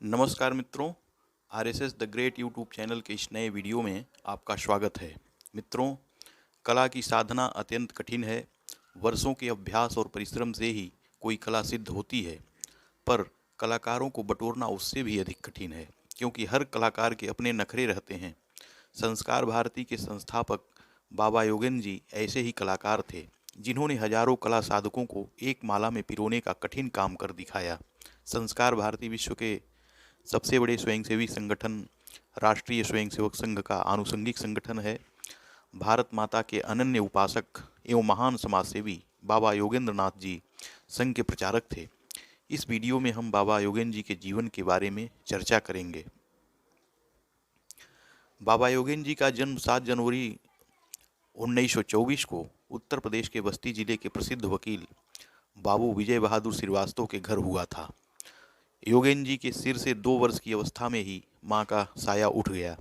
नमस्कार मित्रों, RSS the great YouTube channel के इस नए वीडियो में आपका स्वागत है। मित्रों, कला की साधना अत्यंत कठिन है। वर्षों के अभ्यास और परिश्रम से ही कोई कला सिद्ध होती है, पर कलाकारों को बटोरना उससे भी अधिक कठिन है, क्योंकि हर कलाकार के अपने नखरे रहते हैं। संस्कार भारती के संस्थापक बाबा योगेंद्र जी ऐसे ही कलाकार थे, जिन्होंने हजारों कला साधकों को एक माला में पिरोने का कठिन काम कर दिखाया। संस्कार भारती विश्व के सबसे बड़े स्वयंसेवी संगठन राष्ट्रीय स्वयंसेवक संघ का आनुषंगिक संगठन है। भारत माता के अनन्य उपासक एवं महान समाजसेवी बाबा योगेंद्र नाथ जी संघ के प्रचारक थे। इस वीडियो में हम बाबा योगेंद्र जी के जीवन के बारे में चर्चा करेंगे। बाबा योगेंद्र जी का जन्म 7 जनवरी 1924 को उत्तर प्रदेश के बस्ती जिले के प्रसिद्ध वकील बाबू विजय बहादुर श्रीवास्तव के घर हुआ था। योगेंद्र जी के सिर से 2 वर्ष की अवस्था में ही मां का साया उठ गया।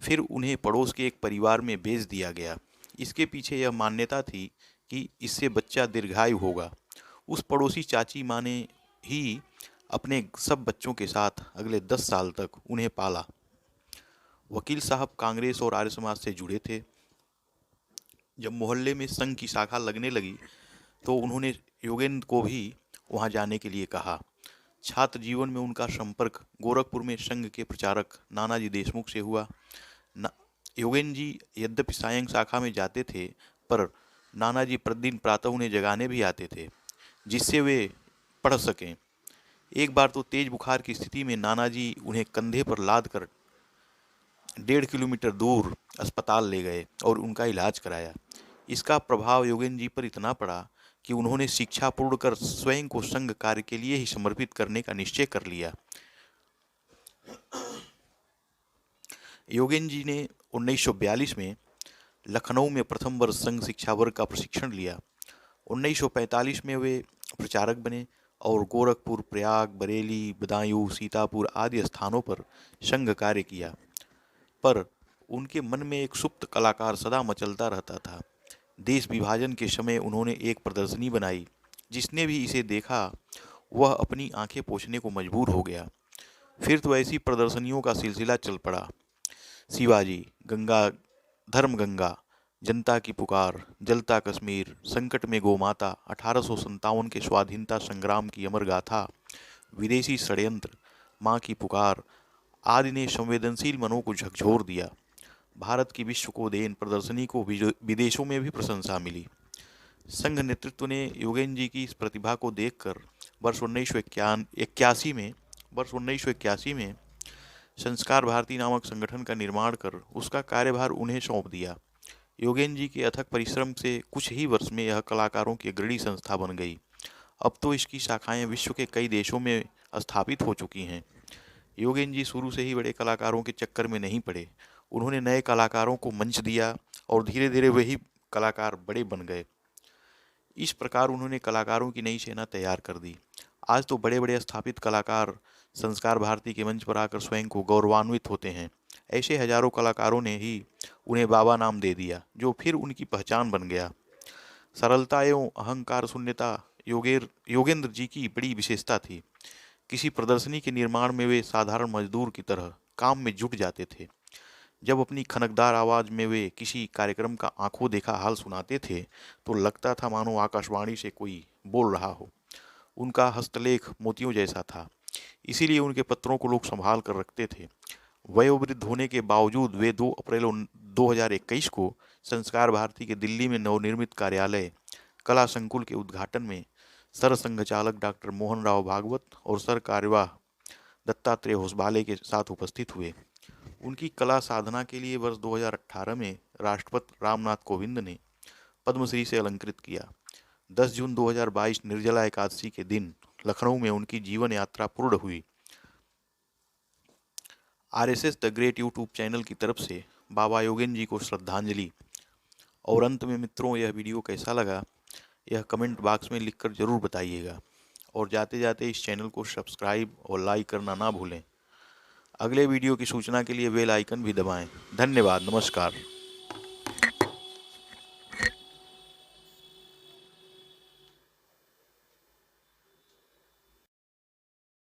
फिर उन्हें पड़ोस के एक परिवार में बेच दिया गया। इसके पीछे यह मान्यता थी कि इससे बच्चा दीर्घायु होगा। उस पड़ोसी चाची मां ने ही अपने सब बच्चों के साथ अगले 10 साल तक उन्हें पाला। वकील साहब कांग्रेस और आर्य समाज से जुड़े थे। जब मोहल्ले में संघ की शाखा लगने लगी तो उन्होंने योगेंद्र को भी वहां जाने के लिए कहा। छात्र जीवन में उनका संपर्क गोरखपुर में संघ के प्रचारक नानाजी देशमुख से हुआ। योगेंद्र जी यद्यपि सायं शाखा में जाते थे, पर नानाजी प्रतिदिन प्रातः उन्हें जगाने भी आते थे, जिससे वे पढ़ सकें। एक बार तो तेज बुखार की स्थिति में नानाजी उन्हें कंधे पर लाद कर 1.5 किलोमीटर दूर अस्पताल ले गए और उनका इलाज कराया। इसका प्रभाव योगेंद्र जी पर इतना पड़ा कि उन्होंने शिक्षा पूर्ण कर स्वयं को संघ कार्य के लिए ही समर्पित करने का निश्चय कर लिया। योगेंद्र जी ने 1942 में लखनऊ में प्रथम वर्ष संघ शिक्षा वर्ग का प्रशिक्षण लिया। 1945 में वे प्रचारक बने और गोरखपुर, प्रयाग, बरेली, बदायूं, सीतापुर आदि स्थानों पर संघ कार्य किया। पर उनके मन में एक सुप्त कलाकार सदा मचलता रहता था। देश विभाजन के समय उन्होंने एक प्रदर्शनी बनाई। जिसने भी इसे देखा वह अपनी आंखें पोंछने को मजबूर हो गया। फिर तो ऐसी प्रदर्शनियों का सिलसिला चल पड़ा। शिवाजी, गंगा, धर्म गंगा, जनता की पुकार, जलता कश्मीर, संकट में गौ माता, 1857 के स्वाधीनता संग्राम की अमर गाथा, विदेशी षड्यंत्र, माँ की पुकार आदि ने संवेदनशील मनों को झकझोर दिया। भारत की विश्व को देन प्रदर्शनी को विदेशों में भी प्रशंसा मिली। संघ नेतृत्व ने योगेंद्र जी की इस प्रतिभा को देखकर वर्ष 1981 में संस्कार भारती नामक संगठन का निर्माण कर उसका कार्यभार उन्हें सौंप दिया। योगेंद्र जी के अथक परिश्रम से कुछ ही वर्ष में यह कलाकारों की अग्रणी संस्था बन गई। अब तो इसकी शाखाएं विश्व के कई देशों में स्थापित हो चुकी हैं। योगेंद्र जी शुरू से ही बड़े कलाकारों के चक्कर में नहीं पड़े। उन्होंने नए कलाकारों को मंच दिया और धीरे धीरे वही कलाकार बड़े बन गए। इस प्रकार उन्होंने कलाकारों की नई सेना तैयार कर दी। आज तो बड़े बड़े स्थापित कलाकार संस्कार भारती के मंच पर आकर स्वयं को गौरवान्वित होते हैं। ऐसे हजारों कलाकारों ने ही उन्हें बाबा नाम दे दिया, जो फिर उनकी पहचान बन गया। सरलता एवं अहंकार शून्यता योगेंद्र जी की बड़ी विशेषता थी। किसी प्रदर्शनी के निर्माण में वे साधारण मजदूर की तरह काम में जुट जाते थे। जब अपनी खनकदार आवाज में वे किसी कार्यक्रम का आंखों देखा हाल सुनाते थे तो लगता था मानो आकाशवाणी से कोई बोल रहा हो। उनका हस्तलेख मोतियों जैसा था, इसीलिए उनके पत्रों को लोग संभाल कर रखते थे। वयोवृद्ध होने के बावजूद वे 2 अप्रैल 2021 को संस्कार भारती के दिल्ली में नवनिर्मित कार्यालय कला संकुल के उद्घाटन में सर संघचालक डॉक्टर मोहन राव भागवत और सर कार्यवाह दत्तात्रेय होसबाले के साथ उपस्थित हुए। उनकी कला साधना के लिए वर्ष 2018 में राष्ट्रपति रामनाथ कोविंद ने पद्मश्री से अलंकृत किया। 10 जून 2022 निर्जला एकादशी के दिन लखनऊ में उनकी जीवन यात्रा पूर्ण हुई। RSS the great YouTube channel की तरफ से बाबा योगेंद्र जी को श्रद्धांजलि। और अंत में मित्रों, यह वीडियो कैसा लगा यह कमेंट बॉक्स में लिखकर जरूर बताइएगा। और जाते जाते इस चैनल को सब्सक्राइब और लाइक करना ना भूलें। अगले वीडियो की सूचना के लिए बेल आइकन भी दबाएं। धन्यवाद। नमस्कार।